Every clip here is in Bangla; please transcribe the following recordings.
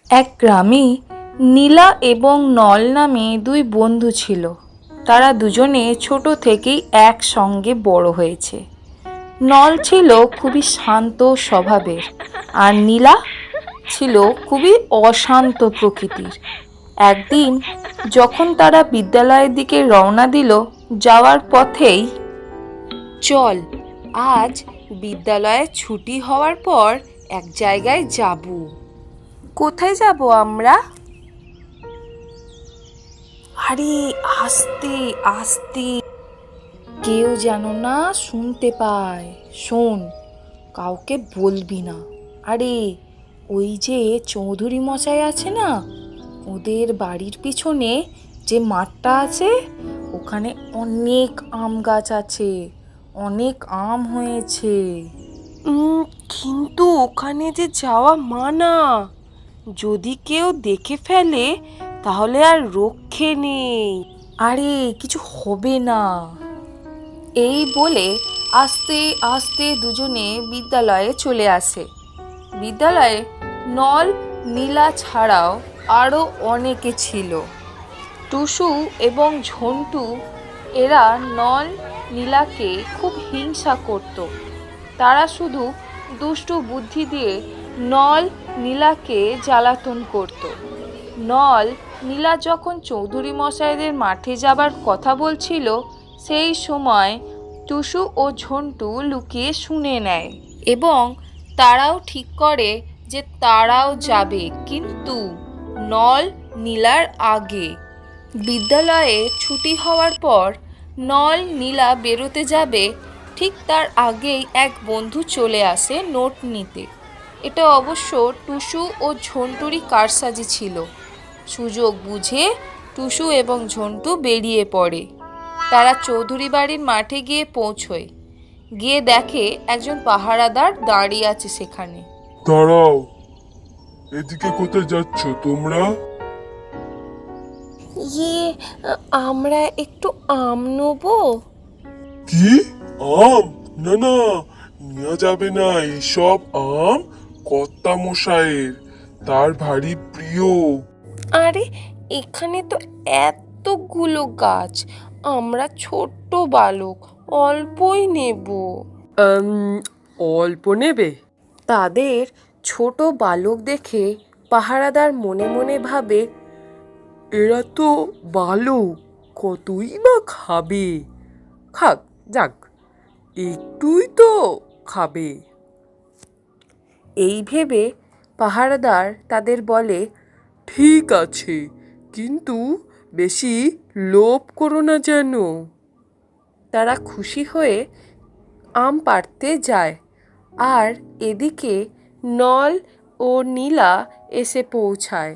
এক গ্রামে নীলা এবং নল নামে দুই বন্ধু ছিল। তারা দুজনে ছোট থেকেই একসঙ্গে বড় হয়েছে। নল ছিল খুবই শান্ত স্বভাবের, আর নীলা ছিল খুবই অশান্ত প্রকৃতির। একদিন যখন তারা বিদ্যালয়ের দিকে রওনা দিল, যাওয়ার পথেই, চল, আজ বিদ্যালয়ে ছুটি হওয়ার পর এক জায়গায় যাব। কোথায় যাব আমরা? আরে, আস্তে আস্তে, কেউ যেন না শুনতে পায়। শোন, কাউকে বলবি না। আরে, ওই যে চৌধুরী মশাই আছে না, ওদের বাড়ির পিছনে যে মাঠটা আছে, ওখানে অনেক আম গাছ আছে, অনেক আম হয়েছে। কিন্তু ওখানে যে যাওয়া মানা, যদি কেউ দেখে ফেলে তাহলে আর রক্ষে নেই। আরে, কিছু হবে না। এই বলে আস্তে আস্তে দুজনে বিদ্যালয়ে চলে আসে। বিদ্যালয়ে নল, নীলা ছাড়াও আরও অনেকে ছিল। টুসু এবং ঝন্টু, এরা নল নীলাকে খুব হিংসা করত। তারা শুধু দুষ্টু বুদ্ধি দিয়ে নল নীলাকে জ্বালাতন করত। নল নীলা যখন চৌধুরী মশাইদের মাঠে যাবার কথা বলছিল, সেই সময় টুসু ও ঝন্টু লুকিয়ে শুনে নেয় এবং তারাও ঠিক করে যে তারাও যাবে, কিন্তু নল নীলার আগে। বিদ্যালয়ে ছুটি হওয়ার পর নল নীলা বেরোতে যাবে, ঠিক তার আগেই এক বন্ধু চলে আসে নোট নিতে। এটা অবশ্য টুসু ও ঝন্টুরই কারসাজি ছিল। সুযোগ বুঝে টুসু এবং ঝন্টু বেরিয়ে পড়ে। তারা চৌধুরী বাড়ির মাঠে গিয়ে পৌঁছয়। গিয়ে দেখে একজন পাহারাদার দাঁড়িয়ে আছে সেখানে। দাঁড়াও, এদিকে কোথায় যাচ্ছ তোমরা? ইয়ে, আমরা একটু আম নেবো। কি? আম? না না, নেওয়া যাবে না। এইসব আম কর্তা মশাইয়ের, তার ভারী প্রিয়। আরে, এখানে তো এতগুলো গাছ, আমরা ছোট্ট বালক, অল্পই নেব। অল্প নেবে? তাদের ছোট বালক দেখে পাহারাদার মনে মনে ভাবে, এরা তো বালক, কতই বা খাবে। খাক, যাক, একটুই তো খাবে। এই ভেবে পাহারাদার তাদের বলে, ঠিক আছে, কিন্তু বেশি লোভ করো না যেন। তারা খুশি হয়ে আম পাড়তে যায়। আর এদিকে নল ও নীলা এসে পৌঁছায়।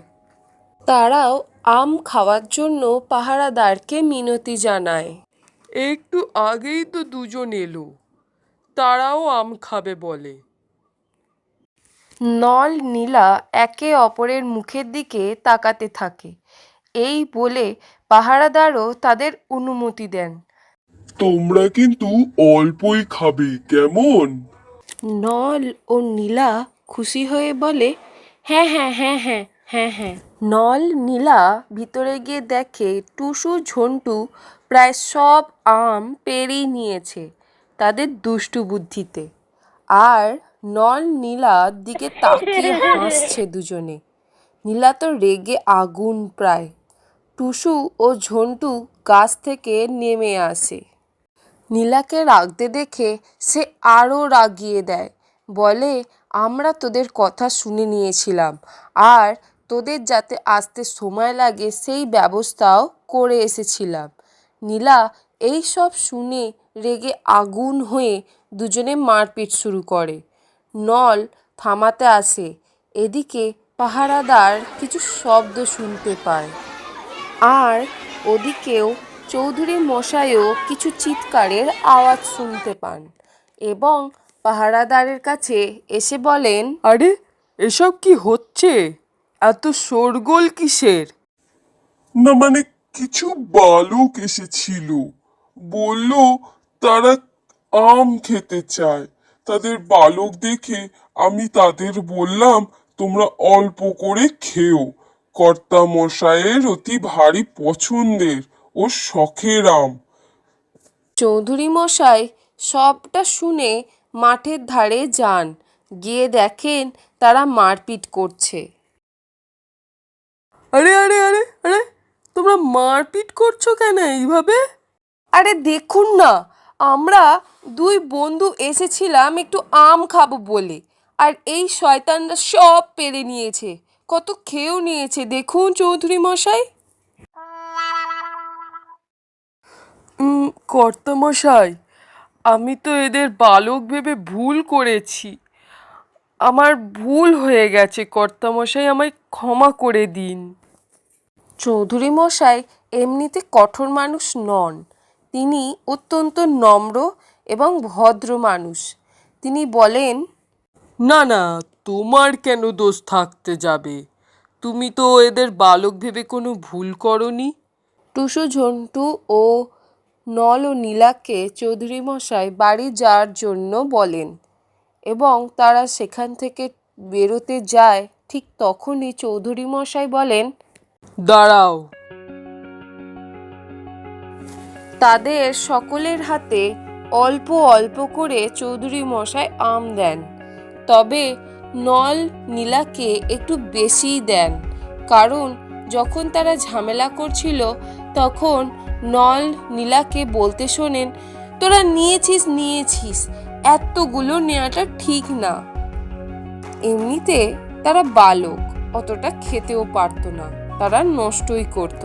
তারাও আম খাওয়ার জন্য পাহারাদারকে মিনতি জানায়। একটু আগেই তো দুজন এলো, তারাও আম খাবে বলে। নল নীলা একে অপরের মুখের দিকে তাকাতে থাকে। এই বলে পাহারাদারও তাদের অনুমতি দেন। তোমরা কিন্তু অল্পই খাবে, কেমন? নল ও নীলা খুশি হয়ে বলে, হ্যাঁ হ্যাঁ হ্যাঁ হ্যাঁ হ্যাঁ হ্যাঁ। নল নীলা ভিতরে গিয়ে দেখে টুসু ঝন্টু প্রায় সব আম পেড়েই নিয়েছে তাদের দুষ্টু বুদ্ধিতে। আর নল নীলার দিকে তাকিয়ে হাসছে দুজনে। নীলা তো রেগে আগুন প্রায়। টুসু ও ঝন্টু গাছ থেকে নেমে আসে। নীলাকে রাগতে দেখে সে আরও রাগিয়ে দেয়, বলে, আমরা তোদের কথা শুনে নিয়েছিলাম, আর তোদের যাতে আসতে সময় লাগে সেই ব্যবস্থাও করে এসেছিলাম। নীলা এই সব শুনে রেগে আগুন হয়ে দুজনে মারপিট শুরু করে। নল থামাতে আসে। এদিকে পাহারাদার কিছু শব্দ শুনতে পায়, আর ওদিকেও চৌধুরী মশাইও কিছু চিৎকারের আওয়াজ শুনতে পান এবং পাহারাদারের কাছে এসে বলেন, আরে, এসব কি হচ্ছে? এত শোরগোল কিসের? না মানে, কিছু বালক এসেছিল, বলল তারা আম খেতে চায়। তাদের বালক দেখে আমি তাদের বললাম তোমরা অল্প করে খেও। কর্তা মশাইয়ের অতি ভারী পছন্দের ও শখের আম। চৌধুরী মশাই সবটা শুনে মাঠের ধারে যান, গিয়ে দেখেন তারা মারপিট করছে। আরে আরে আরে আরে, তোমরা মারপিট করছো কেন এইভাবে? আরে দেখুন না, আমরা দুই বন্ধু এসেছিলাম একটু আম খাবো বলে, আর এই শয়তানরা সব পেরে নিয়েছে, কত খেয়েও নিয়েছে দেখুন চৌধুরী মশাই। কর্তামশাই, আমি তো এদের বালক ভেবে ভুল করেছি। আমার ভুল হয়ে গেছে কর্তামশাই, আমায় ক্ষমা করে দিন। চৌধুরী মশাই এমনিতে কঠোর মানুষ নন, তিনি অত্যন্ত নম্র এবং ভদ্র মানুষ। তিনি বলেন, না না, তোমার কেন দোষ থাকতে যাবে? তুমি তো এদের বালক ভেবে কোনো ভুল করনি। টুসু, ঝন্টু ও নল ও নীলাকে চৌধুরী মশাই বাড়ি যাওয়ার জন্য বলেন এবং তারা সেখান থেকে বেরোতে যায়। ঠিক তখনই চৌধুরী মশাই বলেন, দাঁড়াও। তাদের সকলের হাতে অল্প অল্প করে চৌধুরী মশাই আম দেন, তবে নল নীলাকে একটু বেশিই দেন, কারণ যখন তারা ঝামেলা করছিল তখন নল নীলাকে বলতে শোনেন, তোরা নিয়েছিস নিয়েছিস, এতগুলো নেওয়াটা ঠিক না। এমনিতে তারা বালক, অতটা খেতেও পারতো না, তারা নষ্টই করত।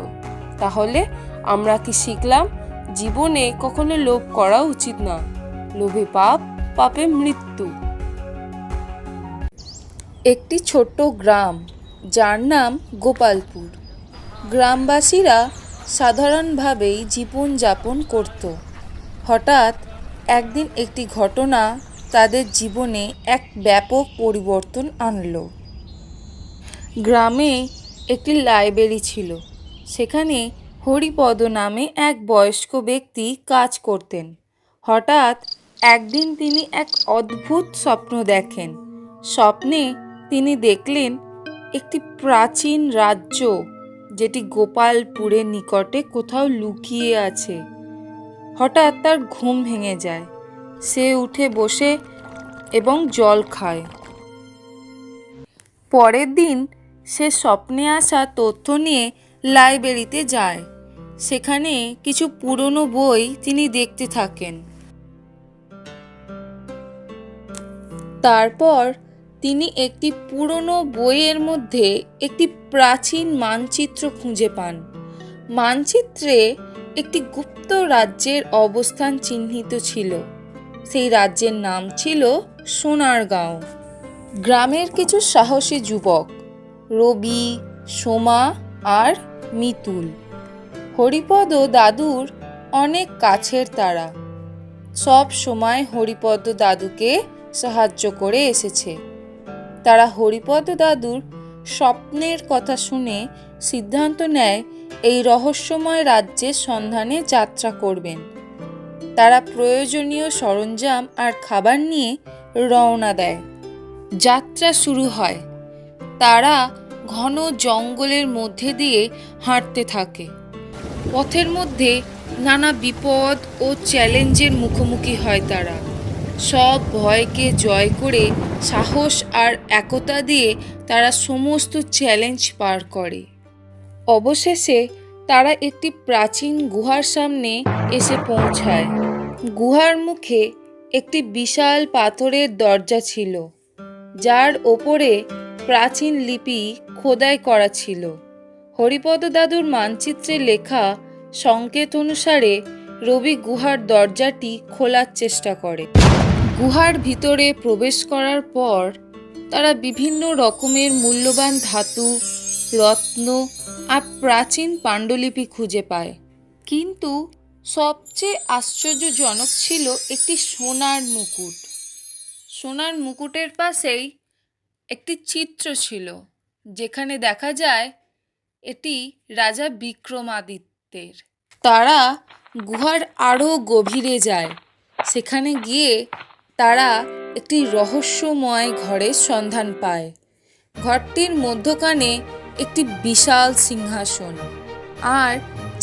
তাহলে আমরা কি শিখলাম? জীবনে কখনো লোভ করা উচিত না। লোভে পাপ, পাপে মৃত্যু। একটি ছোট্ট গ্রাম, যার নাম গোপালপুর। গ্রামবাসীরা সাধারণভাবেই জীবনযাপন করত। হঠাৎ একদিন একটি ঘটনা তাদের জীবনে এক ব্যাপক পরিবর্তন আনলো। গ্রামে একটি লাইব্রেরি ছিল। সেখানে হরিপদ নামে এক বয়স্ক ব্যক্তি কাজ করতেন। হঠাৎ একদিন তিনি এক অদ্ভুত স্বপ্ন দেখেন। স্বপ্নে তিনি দেখলেন একটি প্রাচীন রাজ্য, যেটি গোপালপুরের নিকটে কোথাও লুকিয়ে আছে। হঠাৎ তার ঘুম ভেঙে যায়। সে উঠে বসে এবং জল খায়। পরের দিন সে স্বপ্নে আসা তথ্য নিয়ে লাইব্রেরিতে যায়। সেখানে কিছু পুরনো বই তিনি দেখতে থাকেন। তারপর তিনি একটি পুরনো বইয়ের মধ্যে একটি প্রাচীন মানচিত্র খুঁজে পান। মানচিত্রে একটি গুপ্ত রাজ্যের অবস্থান চিহ্নিত ছিল। সেই রাজ্যের নাম ছিল সোনারগাঁও। গ্রামের কিছু সাহসী যুবক, রবি, সোমা আর মিতুল, হরিপদ দাদুর অনেক কাছের তারা, সব সময় হরিপদ দাদুকে সাহায্য করে এসেছে। তারা হরিপদ দাদুর স্বপ্নের কথা শুনে সিদ্ধান্ত নেয় এই রহস্যময় রাজ্যের সন্ধানে যাত্রা করবেন। তারা প্রয়োজনীয় সরঞ্জাম আর খাবার নিয়ে রওনা দেয়। যাত্রা শুরু হয়। তারা ঘন জঙ্গলের মধ্যে দিয়ে হাঁটতে থাকে। পথের মধ্যে নানা বিপদ ও চ্যালেঞ্জের মুখোমুখি হয় তারা। সব ভয়কে জয় করে সাহস আর একতা দিয়ে তারা সমস্ত চ্যালেঞ্জ পার করে। অবশেষে তারা একটি প্রাচীন গুহার সামনে এসে পৌঁছায়। গুহার মুখে একটি বিশাল পাথরের দরজা ছিল, যার ওপরে প্রাচীন লিপি খোদাই করা ছিল। হরিপদ দাদুর মানচিত্রে লেখা সংকেত অনুসারে রবি গুহার দরজাটি খোলার চেষ্টা করে। গুহার ভিতরে প্রবেশ করার পর তারা বিভিন্ন রকমের মূল্যবান ধাতু, রত্ন আর প্রাচীন পাণ্ডুলিপি খুঁজে পায়। কিন্তু সবচেয়ে আশ্চর্যজনক ছিল একটি সোনার মুকুট। সোনার মুকুটের পাশেই একটি চিত্র ছিল, যেখানে দেখা যায় এটি রাজা বিক্রমাদিত্যের। তারা গুহার আরও গভীরে যায়। সেখানে গিয়ে তারা একটি রহস্যময় ঘরের সন্ধান পায়। ঘরটির মধ্যখানে একটি বিশাল সিংহাসন আর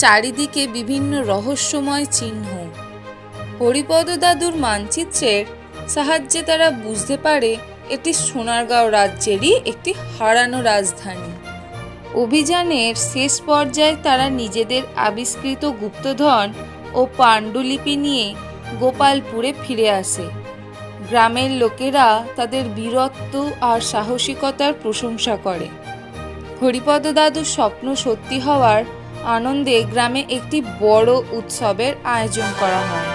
চারিদিকে বিভিন্ন রহস্যময় চিহ্ন। হরিপদ দাদুর মানচিত্রের সাহায্যে তারা বুঝতে পারে এটি সোনারগাঁও রাজ্যেরই একটি হারানো রাজধানী। অভিযানের শেষ পর্যায়ে তারা নিজেদের আবিষ্কৃত গুপ্তধন ও পাণ্ডুলিপি নিয়ে গোপালপুরে ফিরে আসে। গ্রামের লোকেরা তাদের বীরত্ব আর সাহসিকতার প্রশংসা করে। হরিপদ দাদুর স্বপ্ন সত্যি হওয়ার আনন্দে গ্রামে একটি বড় উৎসবের আয়োজন করা হয়।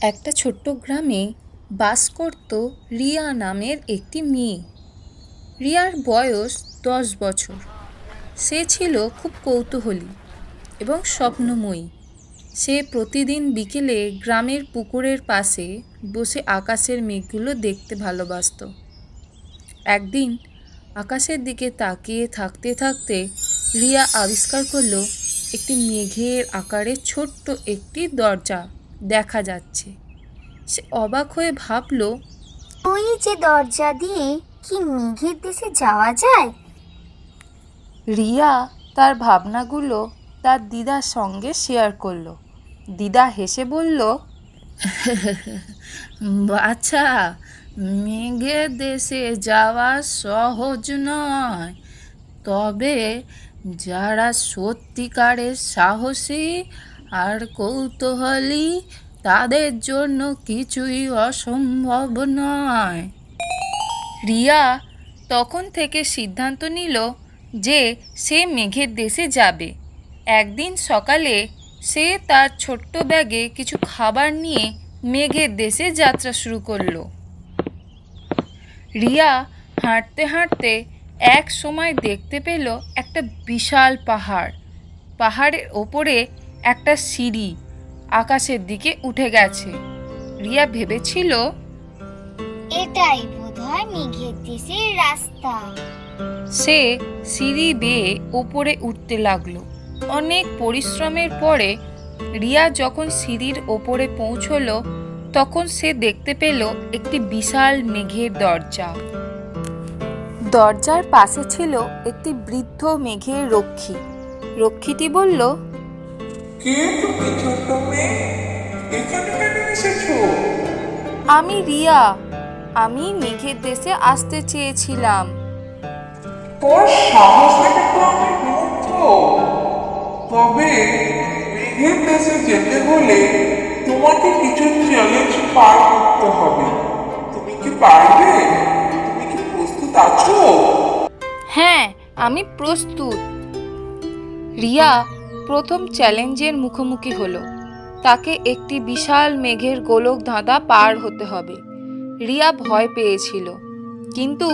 একটা ছোট্ট গ্রামে বাস করত রিয়া নামের একটি মেয়ে। রিয়ার বয়স 10 বছর। সে ছিল খুব কৌতূহলী এবং স্বপ্নময়ী। সে প্রতিদিন বিকেলে গ্রামের পুকুরের পাশে বসে আকাশের মেঘগুলো দেখতে ভালোবাসত। একদিন আকাশের দিকে তাকিয়ে থাকতে থাকতে রিয়া আবিষ্কার করলো একটি মেঘের আকারে ছোট্ট একটি দরজা দেখা যাচ্ছে। সে অবাক হয়ে ভাবলো, ওই যে দরজা দিয়ে কি মেঘের দেশে যাওয়া যায়? রিয়া তার ভাবনাগুলো তার দিদার সঙ্গে শেয়ার করলো। দিদা হেসে বলল, বাচ্চা, মেঘের দেশে যাওয়া সহজ নয়, তবে যারা সত্যিকারের সাহসী আর কৌতূহলী তাদের জন্য কিছুই অসম্ভব নয়। রিয়া তখন থেকে সিদ্ধান্ত নিল যে সে মেঘের দেশে যাবে। একদিন সকালে সে তার ছোট্ট ব্যাগে কিছু খাবার নিয়ে মেঘের দেশে যাত্রা শুরু করলো। রিয়া হাঁটতে হাঁটতে এক সময় দেখতে পেল একটা বিশাল পাহাড়। পাহাড়ের ওপরে একটা সিঁড়ি আকাশের দিকে উঠে গেছে। রিয়া ভেবেছিল, এটাই বোধহয় মেঘের দেশের রাস্তা। সে সিঁড়ি বেয়ে ওপরে উঠতে লাগলো। অনেক পরিশ্রমের পরে রিয়া যখন সিঁড়ির ওপরে পৌঁছলো তখন সে দেখতে পেল একটি বিশাল মেঘের দরজা। দরজার পাশে ছিল একটি বৃদ্ধ মেঘের রক্ষী। রক্ষীটি বলল, কে তুমি ছোট্ট মেয়ে? এখানে কেন এসেছো? আমি রিয়া, আমি মেঘের দেশে আসতে চেয়েছিলাম। তোর সাহস দেখে তো আমি মুগ্ধ। তবে মেঘের দেশে যেতে হলে তোমাকে কিছু চ্যালেঞ্জ পার করতে হবে। তুমি কি পারবে? তুমি কি প্রস্তুত আছো? হ্যাঁ, আমি প্রস্তুত। রিয়া প্রথম চ্যালেঞ্জের মুখোমুখি হলো। তাকে একটি বিশাল মেঘের গোলক ধাঁধা পার হতে হবে। রিয়া ভয় পেয়েছিল, কিন্তু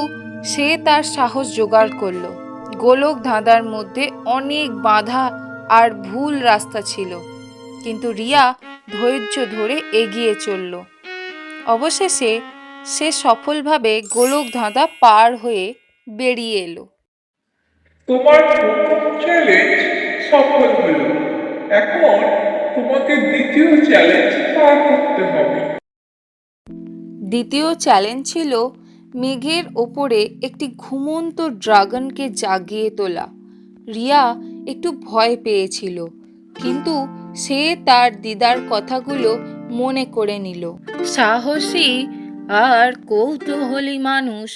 সে তার সাহস জোগাড় করলো। গোলক ধাঁধার মধ্যে অনেক বাধা আর ভুল রাস্তা ছিল, কিন্তু রিয়া ধৈর্য ধরে এগিয়ে চলল। অবশেষে সে সফলভাবে গোলক ধাঁধা পার হয়ে বেরিয়ে এলো। তোমার প্রথম চ্যালেঞ্জ সফল হলো। এখন তোমাকে দ্বিতীয় চ্যালেঞ্জ পার করতে হবে। দ্বিতীয় চ্যালেঞ্জ ছিল মেঘের ওপরে একটি ঘুমন্ত ড্রাগনকে জাগিয়ে তোলা। রিয়া একটু ভয় পেয়েছিল, কিন্তু সে তার দিদার কথাগুলো মনে করে নিল। সাহসী আর কৌতূহলী মানুষ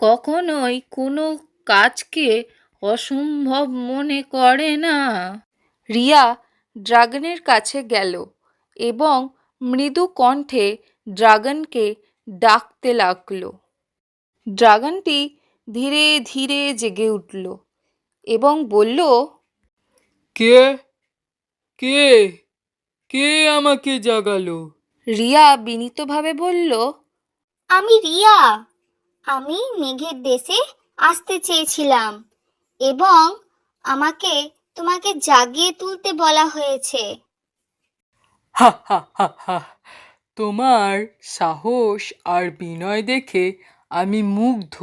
কখনোই কোনো কাজকে অসম্ভব মনে করে না। রিয়া ড্রাগনের কাছে গেল এবং মৃদু কণ্ঠে ড্রাগনকে ডাকতে লাগলো। ড্রাগনটি ধীরে ধীরে জেগে উঠল এবং বলল, কে কে কে আমাকে জাগালো? রিয়া বিনীতভাবে বলল, আমি রিয়া। আমি মেঘের দেশে আসতে চেয়েছিলাম এবং আমাকে তোমাকে জাগিয়ে তুলতে বলা হয়েছে। হা হা হা হা! তোমার সাহস আর বিনয় দেখে আমি মুগ্ধ।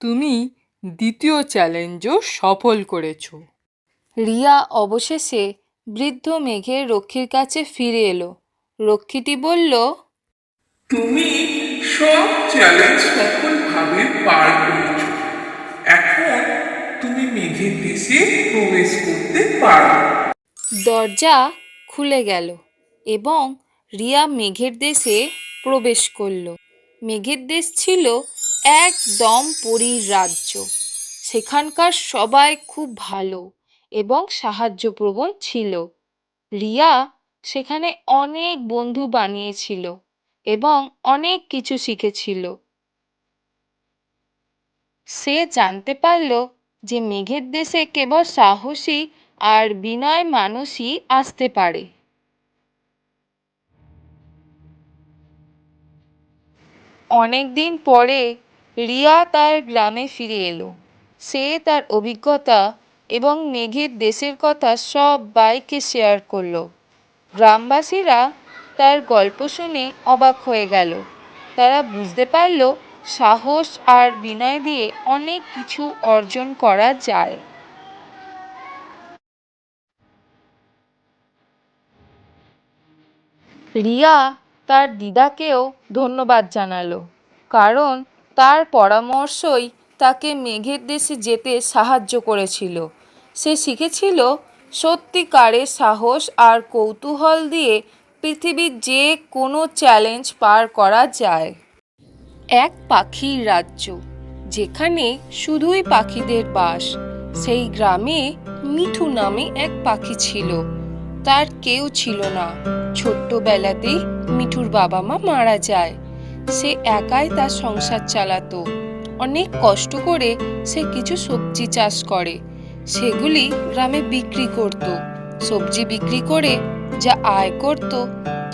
তুমি দ্বিতীয় চ্যালেঞ্জও সফল করেছো। রিয়া অবশেষে বৃদ্ধ মেঘের রক্ষীর কাছে ফিরে এলো। রক্ষীটি বলল, তুমি সব চ্যালেঞ্জ সফলভাবে পার করেছ। এখন তুমি মেঘের দেশে প্রবেশ করতে পারো। দরজা খুলে গেল এবং রিয়া মেঘের দেশে প্রবেশ করল। মেঘের দেশ ছিল একদম পরীর রাজ্য। সেখানকার সবাই খুব ভালো এবং সাহায্যপ্রবণ ছিল। রিয়া সেখানে অনেক বন্ধু বানিয়েছিল এবং অনেক কিছু শিখেছিল। সে জানতে পারল যে মেঘের দেশে কেবল সাহসী আর বিনয় মানুষই আসতে পারে। অনেক দিন পরে রিয়া তার গ্রামে ফিরে এলো। সে তার অভিজ্ঞতা এবং মেঘের দেশের কথা সবাইকে শেয়ার করলো। গ্রামবাসীরা তার গল্প শুনে অবাক হয়ে গেল। তারা বুঝতে পারল সাহস আর বিনয় দিয়ে অনেক কিছু অর্জন করা যায়। রিয়া তার দিদাকেও ধন্যবাদ জানালো, কারণ তার পরামর্শই তাকে মেঘের দেশে যেতে সাহায্য করেছিল। সে শিখেছিল সত্যিকারের সাহস আর কৌতূহল দিয়ে পৃথিবীর যে কোনো চ্যালেঞ্জ পার করা যায়। এক পাখির রাজ্য, যেখানে শুধুই পাখিদের বাস। সেই গ্রামে মিঠু নামে এক পাখি ছিল। তার কেউ ছিল না। ছোট্টবেলাতেই মিঠুর বাবা মা মারা যায়। সে একাই তার সংসার চালাতো। অনেক কষ্ট করে সে কিছু সবজি চাষ করে, সেগুলি গ্রামে বিক্রি করত। সবজি বিক্রি করে যা আয় করত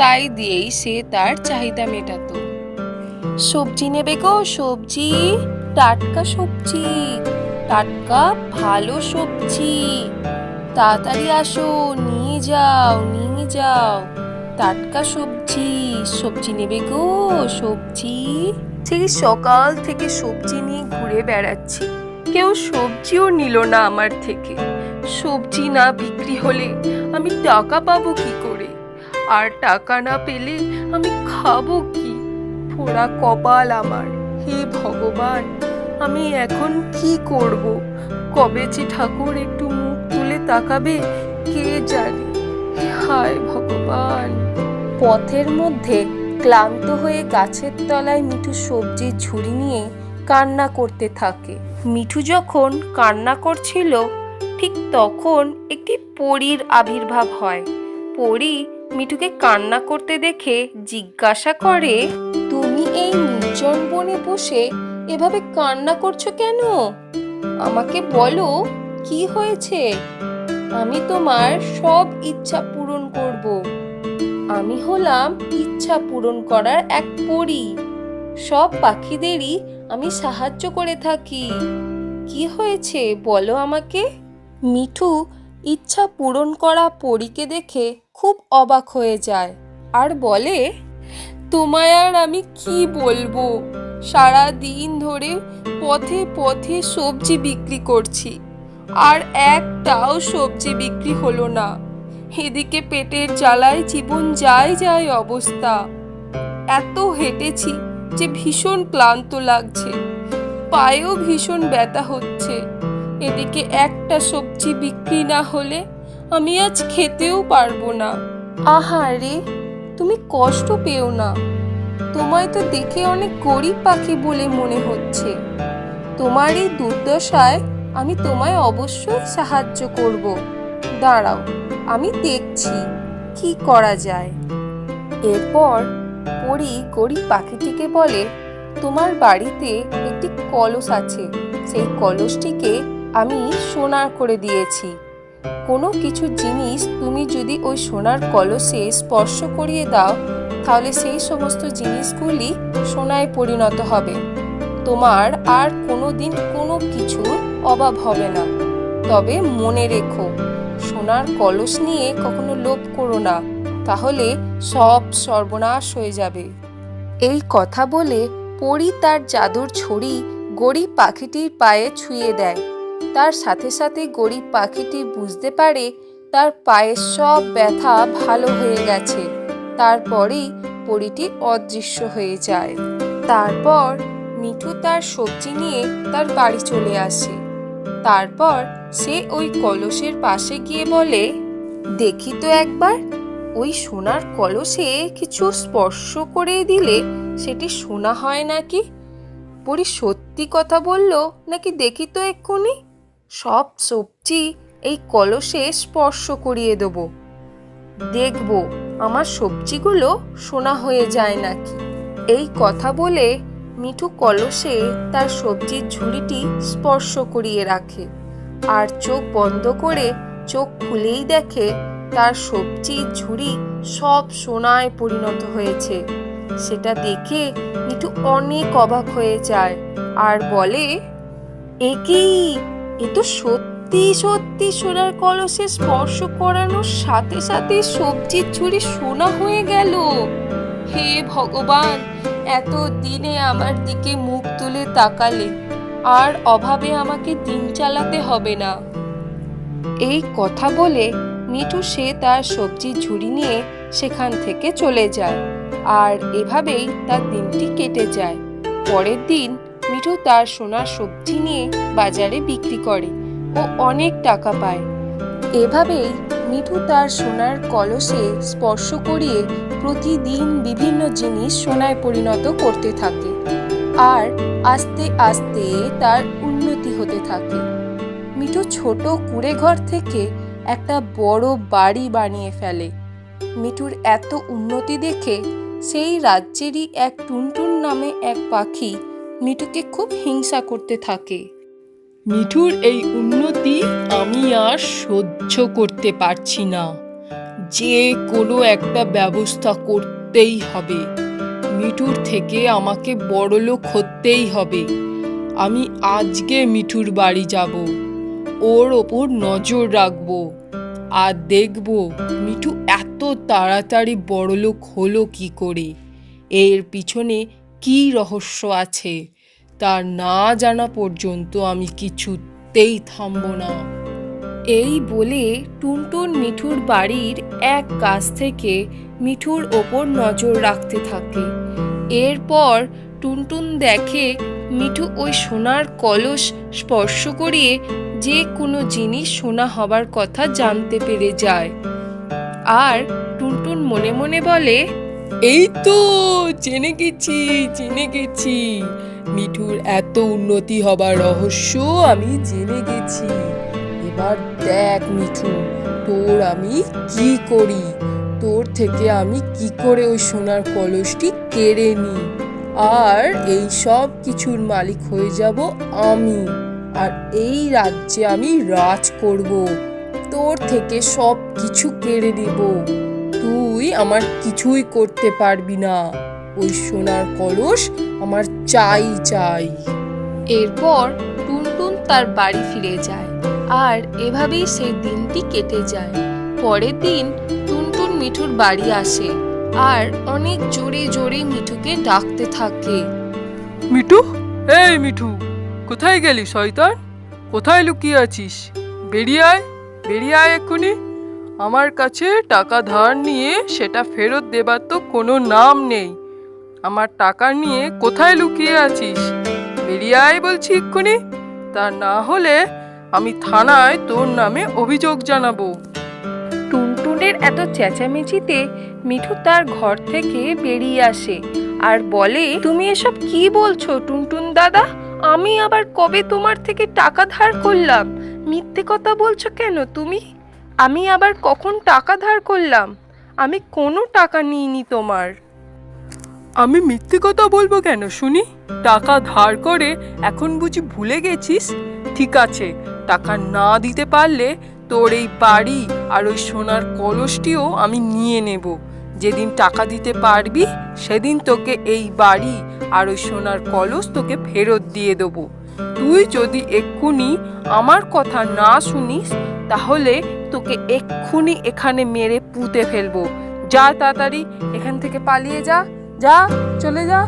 তাই দিয়েই সে তার চাহিদা মেটাতো। সবজি নেবে গো, সবজি, টাটকা সবজি, টাটকা ভালো সবজি, তাড়াতাড়ি আসো, নিয়ে যাও, নিয়ে যাও, টাটকা সবজি, সবজি নেবে গো, সবজি। সেই সকাল থেকে সবজি নিয়ে ঘুরে বেড়াচ্ছি, কেউ সবজিও নিল না আমার থেকে। সবজি না বিক্রি হলে আমি টাকা পাবো কি করে? আর টাকা না পেলে আমি খাবো কি? পোড়া কপাল আমার। হে ভগবান, আমি এখন কি করব? কবে যে ঠাকুর একটু মুখ তুলে তাকাবে কে জানে। হায় ভগবান। পথের মধ্যে ক্লান্ত হয়ে গাছের তলায় মিঠু সবজির ঝুড়ি নিয়ে কান্না করতে থাকে। মিঠু যখন কান্না করছিল ঠিক তখন একটি পরীর আবির্ভাব হয়। পরী মিঠুকে কান্না করতে দেখে জিজ্ঞাসা করে, তুমি এই নির্জন বনে বসে এভাবে কান্না করছো কেন? আমাকে বলো কি হয়েছে? আমি তোমার সব ইচ্ছা পূরণ করব। আমি হলাম ইচ্ছা পূরণ করার এক পরী। সব পাখিদেরই আমি সাহায্য করে থাকি। কি হয়েছে বলো আমাকে? মিঠু ইচ্ছা পূরণ করা পরীকে দেখে খুব অবাক হয়ে যায় আর বলে, তোমায় আর আমি কি বলবো? সারা দিন ধরে পথে পথে সবজি বিক্রি করছি, আর একটাও সবজি বিক্রি হলো না। এদিকে পেটের জ্বালায় জীবন যায় যায় অবস্থা। এত হেঁটেছি যে ভীষণ ক্লান্ত লাগছে, পায়েও ভীষণ ব্যথা হচ্ছে। এদিকে একটা সবজি বিক্রি না হলে আমি আজ খেতেও পারবো না। আহারে, তুমি কষ্ট পেও না। তোমায় তো দেখে অনেক গরিব পাখি বলে মনে হচ্ছে। তোমার এই দুর্দশায় আমি তোমায় অবশ্যই সাহায্য করব। দাঁড়াও, আমি দেখছি কি করা যায়। এরপর পরী গরিব পাখিটিকে বলে, তোমার বাড়িতে একটি কলস আছে। সেই কলসটিকে আমি সোনার করে দিয়েছি। কোনো কিছু জিনিস তুমি যদি ওই সোনার কলসে স্পর্শ করিয়ে দাও, তাহলে সেই সমস্ত জিনিসগুলি সোনায় পরিণত হবে। তোমার আর কোনোদিন কোনো কিছুর অভাব হবে না। তবে মনে রেখো, সোনার কলস নিয়ে কখনো লোভ করো না, তাহলে সব সর্বনাশ হয়ে যাবে। এই কথা বলে পরী তার জাদুর ছড়ি গরিব পাখিটির পায়ে ছুঁয়ে দেয়। তার সাথে সাথে গরিব পাখিটি বুঝতে পারে তার পায়ের সব ব্যথা ভালো হয়ে গেছে। তারপরেই পরীটি অদৃশ্য হয়ে যায়। তারপর মিঠু তার সবজি নিয়ে তার বাড়ি চলে আসে। তারপর সে ওই কলসের পাশে গিয়ে বলে, দেখি তো একবার, ওই সোনার কলসে কিছু স্পর্শ করে দিলে সেটি সোনা হয় নাকি? পরি সত্যি কথা বললো নাকি দেখি তো এক্ষুনি। সব সবজি এই কলসে স্পর্শ করিয়ে দেবো, দেখব আমার সবজিগুলো সোনা হয়ে যায় নাকি। এই কথা বলে মিঠু কলসে তার সবজির ঝুড়িটি স্পর্শ করিয়ে রাখে, আর চোখ বন্ধ করে চোখ খুলেই দেখে তার সবজির ঝুড়ি সব সোনায় পরিণত হয়েছে। সেটা দেখে মিঠু অনেক অবাক হয়ে যায় আর বলে, এ কি, এ তো সত্যি সত্যি সোনার কলসে স্পর্শ করানোর সাথে সাথে সবজির ঝুড়ি সোনা হয়ে গেল। হে ভগবান, এত দিনে আমার দিকে মুখ তুলে তাকালে, আর অভাবে আমাকে দিন চালাতে হবে না। এই কথা বলে মিঠু সে তার সবজির ঝুড়ি নিয়ে সেখান থেকে চলে যায়, আর এভাবেই তার দিনটি কেটে যায়। পরের দিন মিঠু তার সোনার সবজি নিয়ে বাজারে বিক্রি করে ও অনেক টাকা পায়। এভাবেই মিঠু তার সোনার কলসে স্পর্শ করিয়ে প্রতিদিন বিভিন্ন জিনিস সোনায় পরিণত করতে থাকে, আর আস্তে আস্তে তার উন্নতি হতে থাকে। মিঠু ছোট কুঁড়ে ঘর থেকে একটা বড় বাড়ি বানিয়ে ফেলে। মিঠুর এত উন্নতি দেখে সেই রাজ্যেরই এক টুনটুন নামে এক পাখি মিঠুকে খুব হিংসা করতে থাকে। মিঠুর এই উন্নতি আমি আর সহ্য করতে পারছি না, যে কোনো একটা ব্যবস্থা করতেই হবে। মিঠুর থেকে আমাকে বড়লোক হতেই হবে। আমি আজকে মিঠুর বাড়ি যাব, ওর ওপর নজর রাখবো, আর দেখব মিঠু এত তাড়াতাড়ি বড়লোক হলো কি করে, এর পিছনে কি রহস্য আছে, তা না জানা পর্যন্ত আমি কিছুতেই থামবো না। এই বলে টুনটুন মিঠুর বাড়ির এক গাছ থেকে মিঠুর ওপর নজর রাখতে থাকে। এরপর টুনটুন দেখে মিঠু ওই সোনার কলস স্পর্শ করিয়ে যে কোনো জিনিস সোনা হবার কথা জানতে পেরে যায়। আর টুনটুন মনে মনে বলে, এই তো জেনে গেছি, মিঠুর এত উন্নতি হবার রহস্য আমি জেনে গেছি। এবার দেখ মিঠু, তোর আমি কি করি, তোর থেকে আমি কি করে ওই সোনার কলসটি কেড়ে নিই, আর এই সব কিছুর মালিক হয়ে যাব আমি, আর এই রাজ্যে আমি রাজ করব, তোর থেকে সব কিছু কেড়ে নেব, তুই আমার কিছুই করতে পারবি না, ওই সোনার কলস আমার চাই চাই। এরপর টুনটুন তার বাড়ি ফিরে যায়, আর এভাবেই সেই দিনটি কেটে যায়। পরের দিন টুনটুন মিঠুর বাড়ি আসে, আর অনেক জোরে জোরে মিঠুকে ডাকতে থাকে। মিঠু, এই মিঠু, কোথায় গেলি শয়তান? কোথায় লুকিয়ে আছিস? বেরিয়ে আয় এক্ষুনি। আমার কাছে টাকা ধার নিয়ে সেটা ফেরত দেবার তো কোনো নাম নেই। আমার টাকা নিয়ে কোথায় লুকিয়ে আছিস? বেরিয়ে আয় বলছি এক্ষুনি, তা না হলে আমি থানায় তোর নামে অভিযোগ জানাবো। টুনটুনের এত চেঁচামেচিতে মিঠু তার ঘর থেকে বেরিয়ে আসে আর বলে, তুমি এসব কি বলছো টুনটুন দাদা? আমি আবার কবে তোমার থেকে টাকা ধার করলাম? মিথ্যে কথা বলছো কেন তুমি? আমি আবার কখন টাকা ধার করলাম? আমি কোনো টাকা নিইনি তোমার। আমি মিথ্যে কথা বলবো কেন শুনি? টাকা ধার করে এখন বুঝি ভুলে গেছিস? ঠিক আছে, টাকা না দিতে পারলে তোর এই বাড়ি আর ওই সোনার কলসটিও আমি নিয়ে নেব। যেদিন টাকা দিতে পারবি সেদিন তোকে এই বাড়ি আর ওই সোনার কলস তোকে ফেরত দিয়ে দেবো। তুই যদি এক্ষুনি আমার কথা না শুনিস তাহলে তোকে এক্ষুনি এখানে মেরে পুঁতে ফেলবো। যা তাড়াতাড়ি এখান থেকে পালিয়ে যা, যা চলে যা।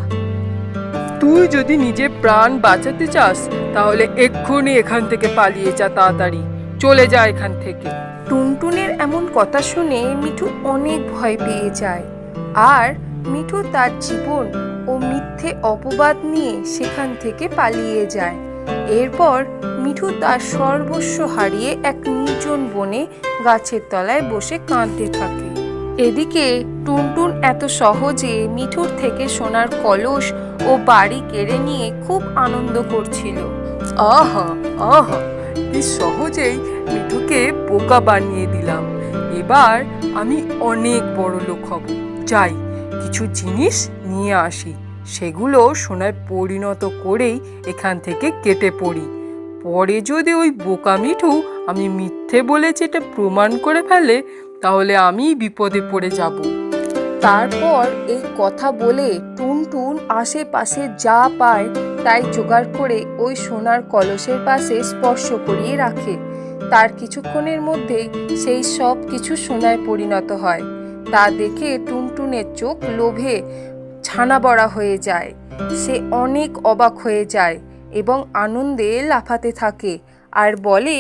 তুই যদি নিজের প্রাণ বাঁচাতে চাস তাহলে এক্ষুনি এখান থেকে পালিয়ে যা, তাড়াতাড়ি চলে যা এখান থেকে। টুনটুনের এমন কথা শুনে মিঠু অনেক ভয় পেয়ে যায়, আর মিঠু তার জীবন ও ও মিথ্যে অপবাদ নিয়ে সেখান থেকে পালিয়ে যায়। এরপর মিঠু তার সর্বস্ব হারিয়ে এক নির্জন বনে গাছের তলায় বসে কাঁদতে থাকে। এদিকে টুনটুন এত সহজে মিঠুর থেকে সোনার কলস ও বাড়ি কেড়ে নিয়ে খুব আনন্দ করছিল। আহা আহা, কি সহজেই মিঠুকে বোকা বানিয়ে দিলাম। এবার আমি অনেক বড় লোক হব। যাই, কিছু জিনিস নিয়ে আসি, সেগুলো সোনায় পরিণত করেই এখান থেকে কেটে পড়ি। পরে যদি ওই বোকা মিঠু আমি মিথ্যে বলেছি এটা প্রমাণ করে ফেলে, তাহলে আমি বিপদে পড়ে যাব। তারপর এই কথা বলে টুনটুন আশেপাশে যা পায় তাই জোগাড় করে ওই সোনার কলসের পাশে স্পর্শ করিয়ে রাখে। তার কিছুক্ষণের মধ্যেই সেই সব কিছু সোনায় পরিণত হয়। তা দেখে টুনটুনের চোখ লোভে ছানা বড়া হয়ে যায়। সে অনেক অবাক হয়ে যায় এবং আনন্দে লাফাতে থাকে আর বলে,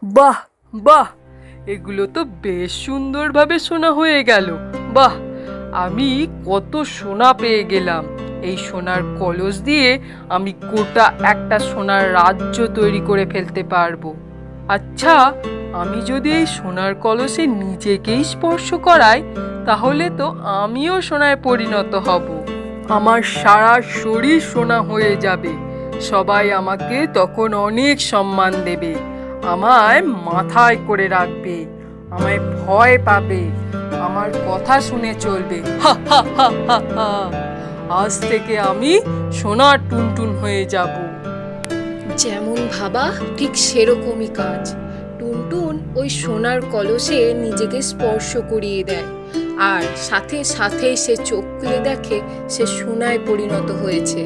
বাহ বাহ, এগুলো তো বেশ সুন্দরভাবে সোনা হয়ে গেল। বাহ, আমি কত সোনা পেয়ে গেলাম। এই সোনার কলস দিয়ে আমি গোটা একটা সোনার রাজ্য তৈরি করে ফেলতে পারবো। আচ্ছা, আমি যদি এই সোনার কলসে নিজেকেই স্পর্শ করাই, তাহলে তো আমিও সোনায় পরিণত হব। আমার সারা শরীর সোনা হয়ে যাবে। সবাই আমাকে তখন অনেক সম্মান দেবে, আমায় মাথায় করে রাখবে, আমায় ভয় পাবে, আমার কথা শুনে চলবে। হা হা হা হা হা। আজ থেকে আমি সোনার টুনটুন হয়ে যাব। যেমন ভাবা ঠিক সেরকমই কাজ। টুনটুন ওই সোনার কলসে নিজেকে স্পর্শ করিয়ে দেয়, আর সাথে সাথেই সে চোখ খুলে দেখে সে সোনায় পরিণত হয়েছে।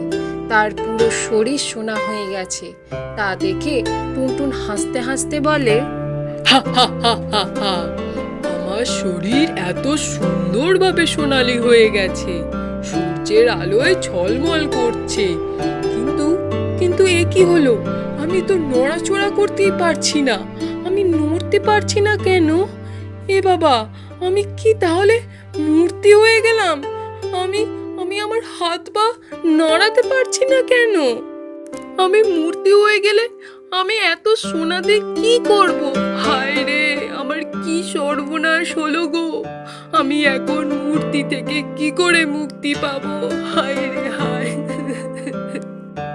তার পুরো শরীর সোনা হয়ে গেছে। তা দেখে টুনটুন হাসতে হাসতে বলে, হা হা হা হা হা। আমার শরীর এত সুন্দরভাবে সোনালি হয়ে গেছে, সূর্যের আলোয় ঝলমল করছে। কিন্তু কিন্তু এ কি হলো? আমি তো নড়াচড়া করতেই পারছি না। আমি নড়তে পারছি না কেন? এ বাবা, আমি কি তাহলে মূর্তি হয়ে গেলাম? আমি আমি আমার হাত পা নড়াতে পারছি না কেন? আমি মূর্তি হয়ে গেলে আমি এত সোনা দিয়ে কি করব? হায় রে, আমার কি সর্বনাশ হলো গো! আমি এখন মূর্তি থেকে কি করে মুক্তি পাবো? হায় রে হায়।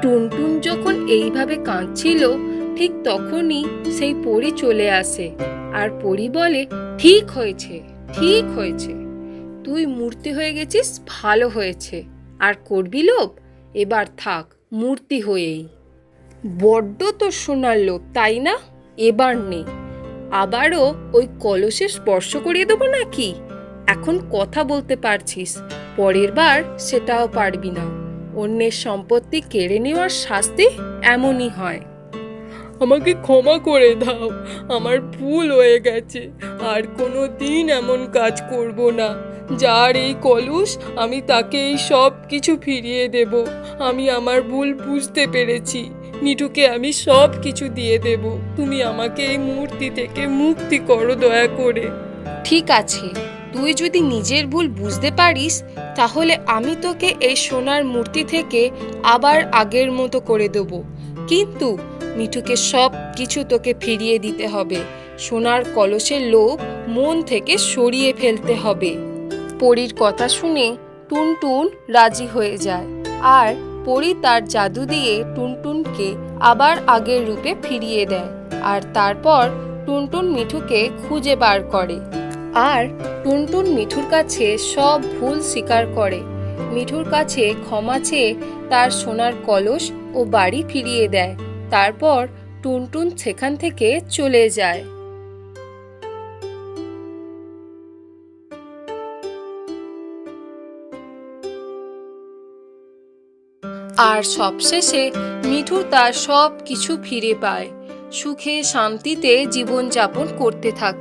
টুনটুন যখন এইভাবে কাঁদছিল, ঠিক তখনই সেই পরী চলে আসে আর পরী বলে, ঠিক হয়েছে, ঠিক হয়েছে, তুই মূর্তি হয়ে গেছিস, ভালো হয়েছে। আর করবি লোভ? এবার থাক মূর্তি হয়েই। বড্ড তো সোনার লোভ, তাই না? এবার নেই, আবারও ওই কলসে স্পর্শ করিয়ে দেবো নাকি? এখন কথা বলতে পারছিস, পরের বার সেটাও পারবি না। অন্যের সম্পত্তি কেড়ে নেওয়ার শাস্তি এমনই হয়। আমাকে ক্ষমা করে দাও, আমার ভুল হয়ে গেছে। আর কোনো দিন এমন কাজ করব না। যার এই কলস, আমি তাকে এই সব কিছু ফিরিয়ে দেব। আমি আমার ভুল বুঝতে পেরেছি। মিঠুকে আমি সব কিছু দিয়ে দেব। তুমি আমাকে এই মূর্তি থেকে মুক্তি করো দয়া করে। ঠিক আছে, তুই যদি নিজের ভুল বুঝতে পারিস, তাহলে আমি তোকে এই সোনার মূর্তি থেকে আবার আগের মতো করে দেব। কিন্তু মিঠুকে সব কিছু তোকে ফিরিয়ে দিতে হবে। সোনার কলসের লোভ মন থেকে সরিয়ে ফেলতে হবে। পরীর কথা শুনে টুনটুন রাজি হয়ে যায়, আর পরী তার জাদু দিয়ে টুনটুনকে আবার আগের রূপে ফিরিয়ে দেয়। আর তারপর টুনটুন মিঠুকে খুঁজে বার করে, আর টুনটুন মিঠুর কাছে সব ভুল স্বীকার করে। মিঠুর কাছে ক্ষমা চেয়ে তার সোনার কলস ও বাড়ি ফিরিয়ে দেয়। তারপর টুনটুন সেখান থেকে চলে যায়। আর সবশেষে মিঠু তার সব কিছু ফিরে পায়, সুখে শান্তিতে জীবনযাপন করতে থাকে।